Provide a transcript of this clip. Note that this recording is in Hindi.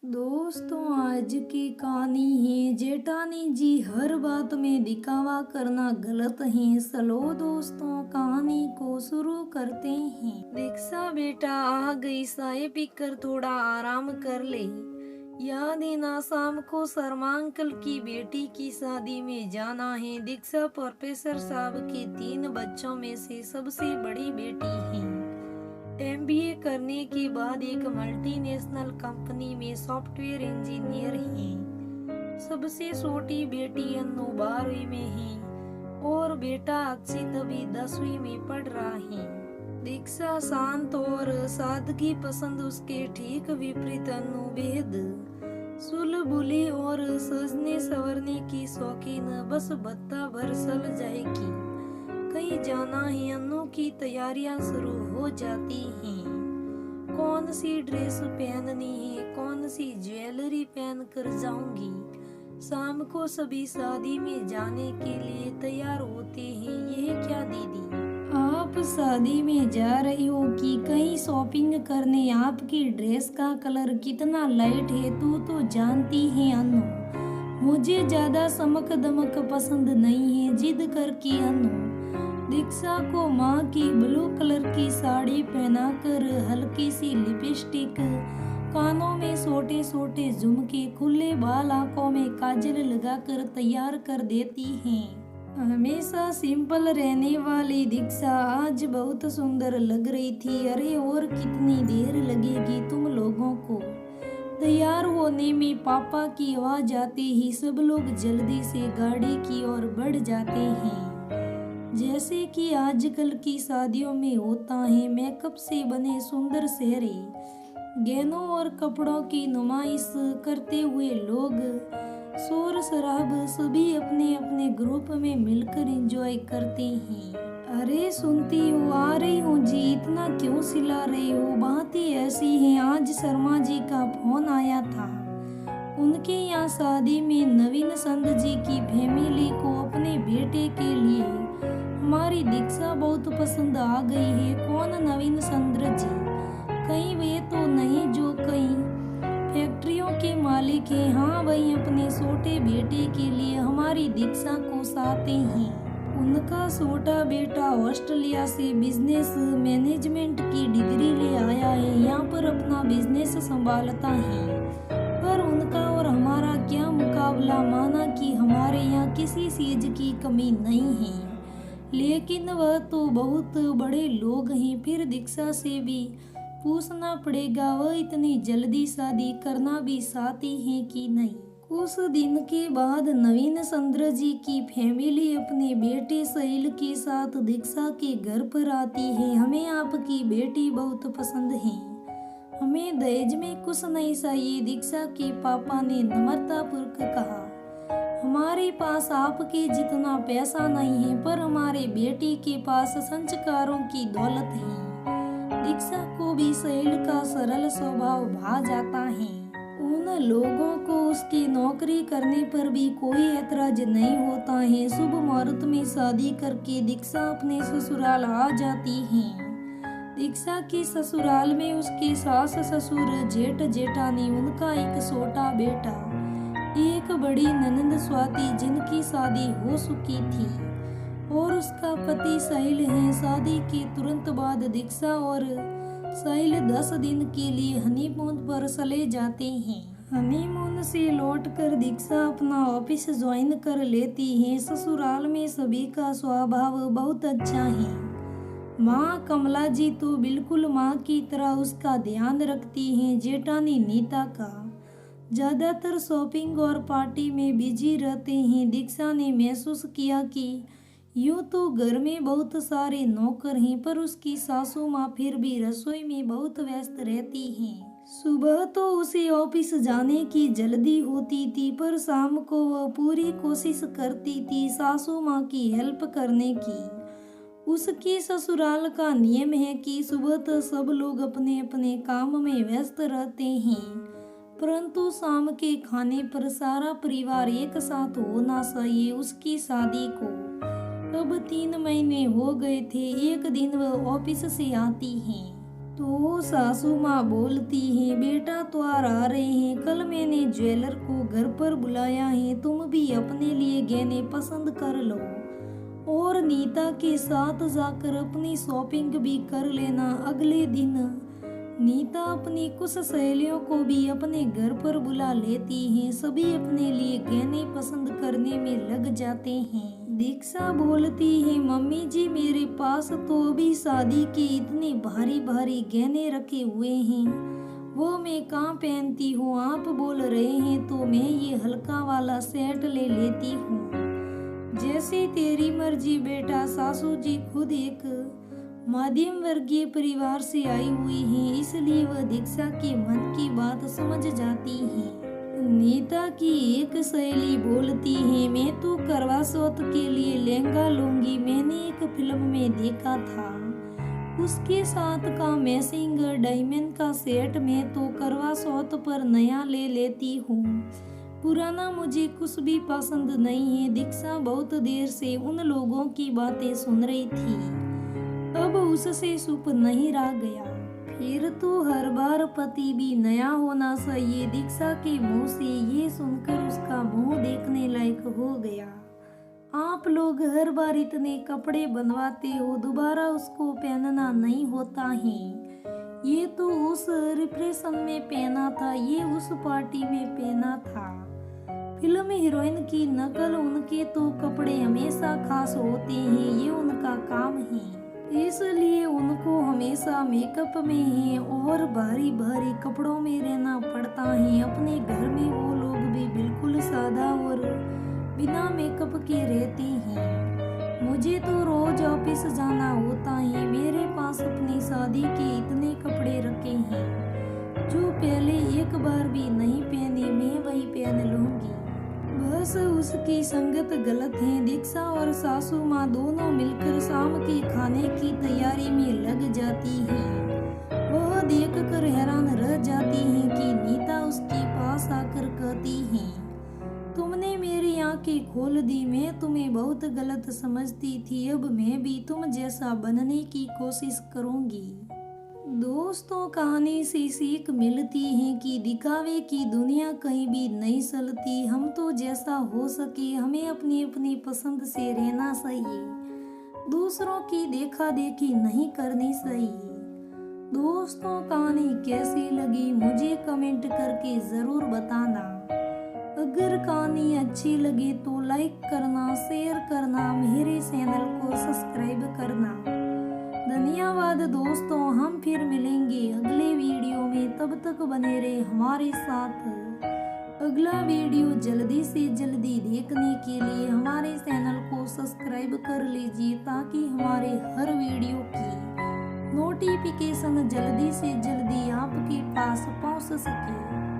दोस्तों, आज की कहानी है जेठानी जी हर बात में दिखावा करना गलत है। चलो दोस्तों, कहानी को शुरू करते हैं। दीक्षा बेटा आ गई, चाय पीकर थोड़ा आराम कर ले। याद है ना, शाम को शर्मा अंकल की बेटी की शादी में जाना है। दीक्षा प्रोफेसर साहब के 3 बच्चों में से सबसे बड़ी बेटी है। एमबीए करने के बाद एक मल्टीनेशनल कंपनी में सॉफ्टवेयर इंजीनियर है। सबसे छोटी बेटी अन्नू 12वीं में है और बेटा अक्षित अभी 10वीं में पढ़ रहा है। दीक्षा शांत और सादगी पसंद, उसके ठीक विपरीत अन्नू बेहद सुलबुली और सजने संवरने की शौकीन। बस भत्ता भर चल जाएगी। कहीं जाना है, अन्नू की तैयारियां शुरू हो जाती हैं। कौन सी ड्रेस पहननी है, कौन सी ज्वेलरी पहन कर जाऊंगी। शाम को सभी शादी में जाने के लिए तैयार होते हैं। यह क्या दीदी, आप शादी में जा रही हो कि कहीं शॉपिंग करने? आपकी ड्रेस का कलर कितना लाइट है, तू तो जानती है अन्नू। मुझे ज्यादा चमक दमक पसंद नहीं है, जिद करके अन्नू दीक्षा को माँ की ब्लू कलर की साड़ी पहनाकर हल्की सी लिपस्टिक, कानों में छोटे छोटे झुमके, खुले बाल, आंखों में काजल लगाकर तैयार कर देती हैं। हमेशा सिंपल रहने वाली दीक्षा आज बहुत सुंदर लग रही थी। अरे और कितनी देर लगेगी तुम लोगों को तैयार होने में? पापा की आवाज आते ही सब लोग जल्दी से गाड़ी की ओर बढ़ जाते हैं। जैसे कि आजकल की शादियों में होता है, मेकअप से बने सुंदर चेहरे, गहनों और कपड़ों की नुमाइश करते हुए लोग शोर शराब सभी अपने अपने ग्रुप में मिलकर एंजॉय करते हैं। अरे सुनती हो, आ रही हूँ जी, इतना क्यों चिल्ला रही हो? बात ही ऐसी है, आज शर्मा जी का फोन आया था। उनके यहाँ शादी में नवीन संत जी की फैमिली को अपने बेटे के लिए हमारी दीक्षा बहुत पसंद आ गई है। कौन नवीन चंद्र जी? कहीं वे तो नहीं जो कई फैक्ट्रियों के मालिक हैं? हाँ, वही अपने छोटे बेटे के लिए हमारी दीक्षा को चाहते हैं। उनका छोटा बेटा ऑस्ट्रेलिया से बिजनेस मैनेजमेंट की डिग्री ले आया है, यहाँ पर अपना बिजनेस संभालता है। पर उनका और हमारा क्या मुकाबला। माना कि हमारे यहाँ किसी चीज की कमी नहीं है, लेकिन वह तो बहुत बड़े लोग हैं। फिर दीक्षा से भी पूछना पड़ेगा, वह इतनी जल्दी शादी करना भी चाहती हैं कि नहीं। कुछ दिन के बाद नवीन चंद्र जी की फैमिली अपने बेटे साहिल के साथ दीक्षा के घर पर आती है। हमें आपकी बेटी बहुत पसंद है, हमें दहेज में कुछ नहीं चाहिए, दीक्षा के पापा ने नम्रतापूर्वक कहा। हमारे पास आपके जितना पैसा नहीं है, पर हमारे बेटी के पास संस्कारों की दौलत है। दीक्षा को भी साहिल का सरल स्वभाव भा जाता है। उन लोगों को उसकी नौकरी करने पर भी कोई ऐतराज नहीं होता है। शुभ मुहूर्त में शादी करके दीक्षा अपने ससुराल आ जाती है। दीक्षा की ससुराल में उसके सास ससुर, जेठ जेठानी, उनका एक छोटा बेटा, एक बड़ी ननंद स्वाति जिनकी शादी हो चुकी थी, और उसका पति साहिल है। शादी के तुरंत बाद दीक्षा और साहिल 10 दिन के लिए हनीमून पर चले जाते हैं। हनीमून से लौटकर दीक्षा अपना ऑफिस ज्वाइन कर लेती है। ससुराल में सभी का स्वभाव बहुत अच्छा है। माँ कमला जी तो बिल्कुल माँ की तरह उसका ध्यान रखती हैं। जेठानी नीता का ज्यादातर शॉपिंग और पार्टी में बिजी रहते हैं। दीक्षा ने महसूस किया कि यूँ तो घर में बहुत सारे नौकर हैं, पर उसकी सासू माँ फिर भी रसोई में बहुत व्यस्त रहती हैं। सुबह तो उसे ऑफिस जाने की जल्दी होती थी, पर शाम को वह पूरी कोशिश करती थी सासू माँ की हेल्प करने की। उसकी ससुराल का नियम है कि सुबह तो सब लोग अपने अपने काम में व्यस्त रहते हैं, परंतु शाम के खाने पर सारा परिवार एक साथ होना चाहिए। उसकी शादी को अब 3 महीने हो गए थे। एक दिन वह ऑफिस से आती है। तो सासू माँ बोलती है, बेटा त्योहार आ रहे हैं, कल मैंने ज्वेलर को घर पर बुलाया है, तुम भी अपने लिए गहने पसंद कर लो और नीता के साथ जाकर अपनी शॉपिंग भी कर लेना। अगले दिन नीता अपनी कुछ सहेलियों को भी अपने घर पर बुला लेती हैं। सभी अपने लिए गहने पसंद करने में लग जाते हैं। दीक्षा बोलती है, मम्मी जी मेरे पास तो अभी शादी के इतने भारी भारी गहने रखे हुए हैं, वो मैं कहाँ पहनती हूँ। आप बोल रहे हैं तो मैं ये हल्का वाला सेट ले लेती हूँ। जैसे तेरी मर्जी बेटा। सासू जी खुद एक मध्यम वर्गीय परिवार से आई हुई हैं, इसलिए वह दीक्षा के मन की बात समझ जाती हैं। नीता की एक सहेली बोलती है, मैं तो करवा चौथ के लिए लहंगा लूंगी, मैंने एक फिल्म में देखा था, उसके साथ का मैचिंग डायमंड का सेट मैं तो करवा चौथ पर नया ले लेती हूँ, पुराना मुझे कुछ भी पसंद नहीं है। दीक्षा बहुत देर से उन लोगों की बातें सुन रही थी, अब उससे चुप नहीं रह गया। फिर तो हर बार पति भी नया होना चाहिए। दीक्षा के मुंह से ये सुनकर उसका मुंह देखने लायक हो गया। आप लोग हर बार इतने कपड़े बनवाते हो, दोबारा उसको पहनना नहीं होता है। ये तो उस रिप्रेशन में पहना था, ये उस पार्टी में पहना था। फिल्म हीरोइन की नकल, उनके तो कपड़े हमेशा खास होते हैं, ये उनका काम है, इसलिए उनको हमेशा मेकअप में है और भारी भारी कपड़ों में रहना पड़ता है। अपने घर में वो लोग भी बिल्कुल सादा और बिना मेकअप के रहते हैं। मुझे तो रोज ऑफिस जाना होता है, मेरे पास अपनी शादी के इतने कपड़े रखे हैं जो पहले एक बार भी नहीं पहने, मैं वही पहन लूंगी। बस उसकी संगत गलत है। दीक्षा और सासू माँ दोनों मिलकर शाम के खाने की तैयारी में लग जाती है। वह देखकर हैरान रह जाती है कि नीता उसके पास आकर कहती है, तुमने मेरी आंखें खोल दी, मैं तुम्हें बहुत गलत समझती थी, अब मैं भी तुम जैसा बनने की कोशिश करूंगी। दोस्तों, कहानी से सीख मिलती है कि दिखावे की दुनिया कहीं भी नहीं चलती। हम तो जैसा हो सके हमें अपनी अपनी पसंद से रहना चाहिए, दूसरों की देखा देखी नहीं करनी चाहिए। दोस्तों, कहानी कैसी लगी मुझे कमेंट करके जरूर बताना। अगर कहानी अच्छी लगी तो लाइक करना, शेयर करना, मेरे चैनल को सब्सक्राइब करना। धन्यवाद दोस्तों, हम फिर मिलेंगे अगले वीडियो में, तब तक बने रहे हमारे साथ। अगला वीडियो जल्दी से जल्दी देखने के लिए हमारे चैनल को सब्सक्राइब कर लीजिए ताकि हमारे हर वीडियो की नोटिफिकेशन जल्दी से जल्दी आपके पास पहुंच सके।